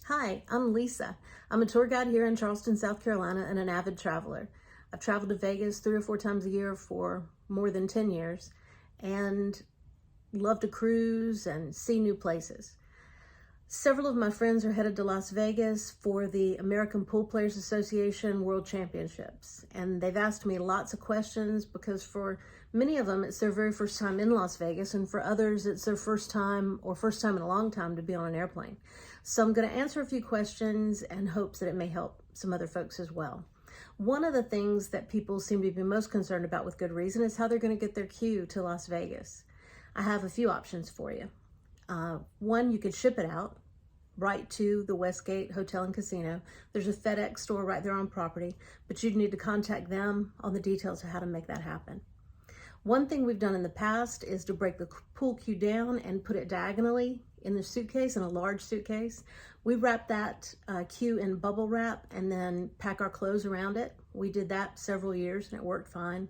Hi, I'm Lisa. I'm a tour guide here in Charleston, South Carolina, and an avid traveler. I've traveled to Vegas 3 or 4 times a year for more than 10 years and love to cruise and see new places. Several of my friends are headed to Las Vegas for the American Pool Players Association World Championships. And they've asked me lots of questions because for many of them, it's their very first time in Las Vegas. And for others, it's their first time or first time in a long time to be on an airplane. So I'm going to answer a few questions in hopes that it may help some other folks as well. One of the things that people seem to be most concerned about with good reason is how they're going to get their queue to Las Vegas. I have a few options for you. One, you could ship it out right to the Westgate Hotel and Casino. There's a FedEx store right there on property, but you'd need to contact them on the details of how to make that happen. One thing we've done in the past is to break the pool cue down and put it diagonally in the suitcase, in a large suitcase. We wrap that cue in bubble wrap and then pack our clothes around it. We did that several years and it worked fine.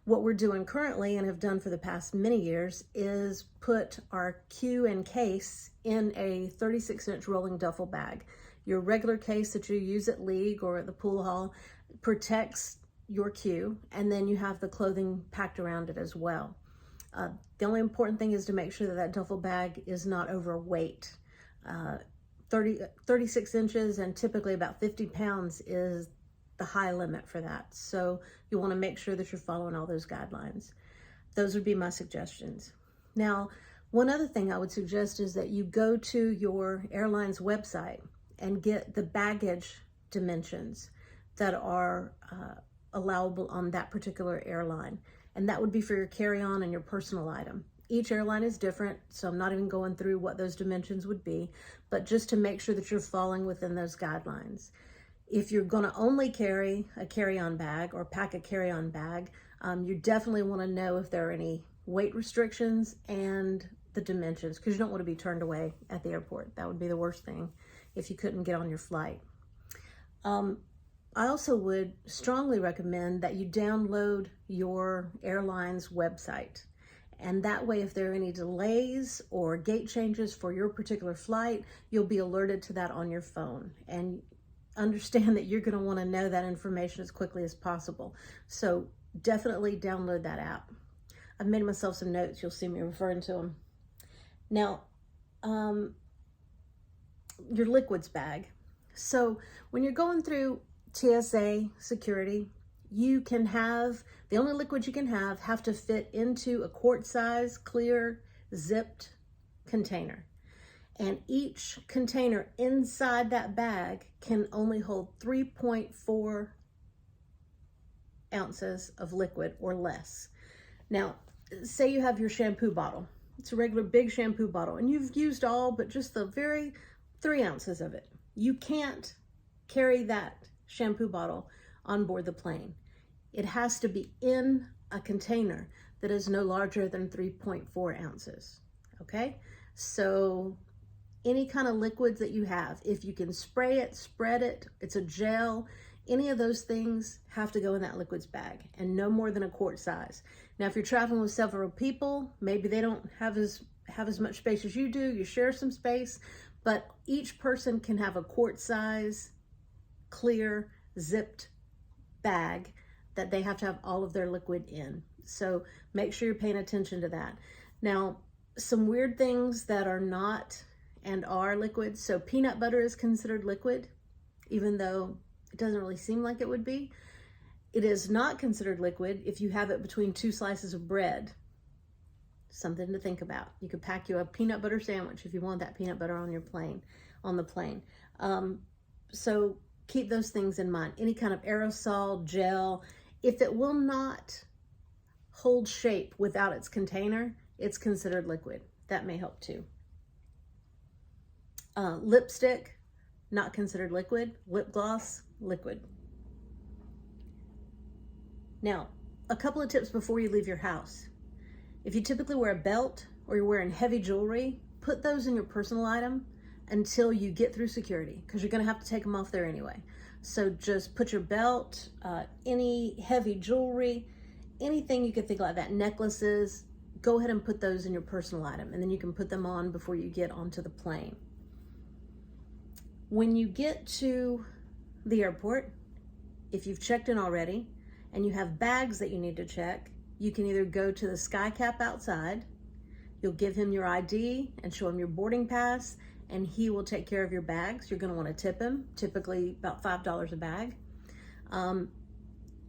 What we're doing currently and have done for the past many years is put our cue and case in a 36-inch rolling duffel bag. Your regular case that you use at League or at the pool hall protects your cue, and then you have the clothing packed around it as well. The only important thing is to make sure that that duffel bag is not overweight. 36 inches and typically about 50 pounds is the high limit for that. So you want to make sure that you're following all those guidelines. Those would be my suggestions. Now, one other thing I would suggest is that you go to your airline's website and get the baggage dimensions that are allowable on that particular airline. And that would be for your carry-on and your personal item. Each airline is different, so I'm not even going through what those dimensions would be, but just to make sure that you're falling within those guidelines. If you're going to only carry a carry-on bag or pack a carry-on bag, you definitely want to know if there are any weight restrictions and the dimensions, because you don't want to be turned away at the airport. That would be the worst thing if you couldn't get on your flight. I also would strongly recommend that you download your airline's website. And that way, if there are any delays or gate changes for your particular flight, you'll be alerted to that on your phone. And understand that you're going to want to know that information as quickly as possible. So definitely download that app. I've made myself some notes. You'll see me referring to them. Now, your liquids bag. So when you're going through TSA security, you can have, the only liquids you can have to fit into a quart size, clear, zipped container. And each container inside that bag can only hold 3.4 ounces of liquid or less. Now, say you have your shampoo bottle. It's a regular big shampoo bottle, and you've used all but just the very 3 ounces of it. You can't carry that shampoo bottle on board the plane. It has to be in a container that is no larger than 3.4 ounces, okay? So any kind of liquids that you have, if you can spray it, spread it, it's a gel, any of those things have to go in that liquids bag and no more than a quart size. Now, if you're traveling with several people, maybe they don't have as much space as you do, you share some space, but each person can have a quart size, clear, zipped bag that they have to have all of their liquid in. So make sure you're paying attention to that. Now, some weird things that are not and are liquid. So peanut butter is considered liquid, even though it doesn't really seem like it would be. It is not considered liquid if you have it between 2 slices of bread. Something to think about. You could pack you a peanut butter sandwich if you want that peanut butter on the plane. So keep those things in mind. Any kind of aerosol, gel, if it will not hold shape without its container, it's considered liquid. That may help too. Lipstick, not considered liquid. Lip gloss, liquid. Now, a couple of tips before you leave your house. If you typically wear a belt or you're wearing heavy jewelry, put those in your personal item until you get through security, because you're going to have to take them off there anyway. So just put your belt, any heavy jewelry, anything you could think like that, necklaces, go ahead and put those in your personal item, and then you can put them on before you get onto the plane. When you get to the airport, if you've checked in already and you have bags that you need to check, you can either go to the SkyCap outside, you'll give him your ID and show him your boarding pass, and he will take care of your bags. You're gonna wanna tip him, typically about $5 a bag.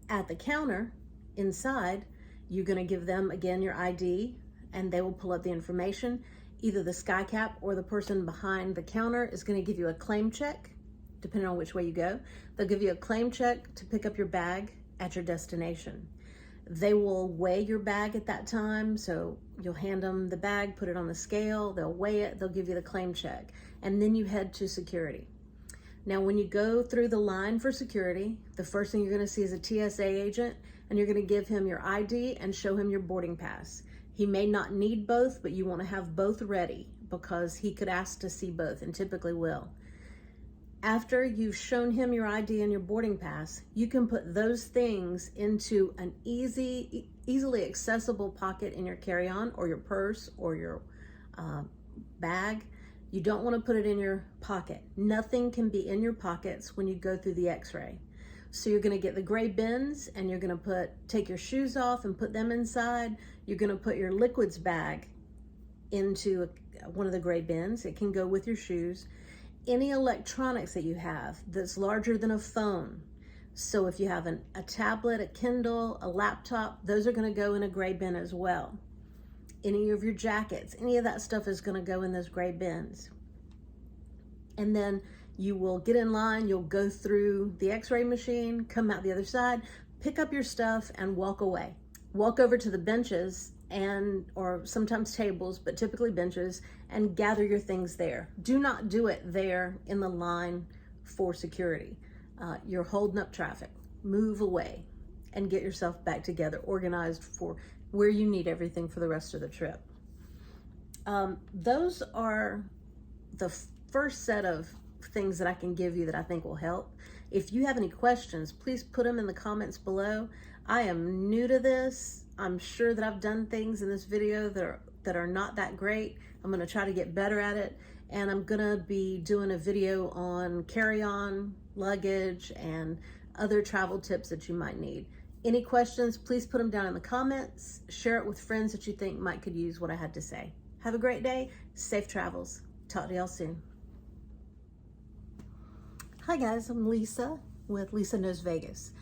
At the counter inside, you're gonna give them, again, your ID, and they will pull up the information. Either the SkyCap or the person behind the counter is gonna give you a claim check, depending on which way you go. They'll give you a claim check to pick up your bag at your destination. They will weigh your bag at that time, so you'll hand them the bag, put it on the scale, they'll weigh it, they'll give you the claim check, and then you head to security. Now, when you go through the line for security, the first thing you're gonna see is a TSA agent, and you're gonna give him your ID and show him your boarding pass. He may not need both, but you wanna have both ready because he could ask to see both, and typically will. After you've shown him your ID and your boarding pass, you can put those things into an easily accessible pocket in your carry-on or your purse or your bag. You don't want to put it in your pocket. Nothing can be in your pockets when you go through the x-ray. So you're going to get the gray bins, and you're going to take your shoes off and put them inside. You're going to put your liquids bag into one of the gray bins. It can go with your shoes. Any electronics that you have that's larger than a phone. So if you have a tablet, a Kindle, a laptop, those are going to go in a gray bin as well. Any of your jackets, any of that stuff is going to go in those gray bins. And then you will get in line, you'll go through the x-ray machine, come out the other side, pick up your stuff, and walk away. Walk over to the benches or sometimes tables, but typically benches, and gather your things there. Do not do it there in the line for security. You're holding up traffic. Move away and get yourself back together, organized for where you need everything for the rest of the trip. Those are the first set of things that I can give you that I think will help. If you have any questions, please put them in the comments below. I am new to this. I'm sure that I've done things in this video that are not that great. I'm gonna try to get better at it, and I'm gonna be doing a video on carry-on, luggage, and other travel tips that you might need. Any questions, please put them down in the comments. Share it with friends that you think could use what I had to say. Have a great day, safe travels. Talk to y'all soon. Hi guys, I'm Lisa with Lisa Knows Vegas.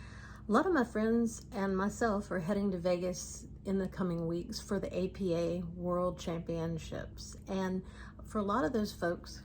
A lot of my friends and myself are heading to Vegas in the coming weeks for the APA World Championships. And for a lot of those folks,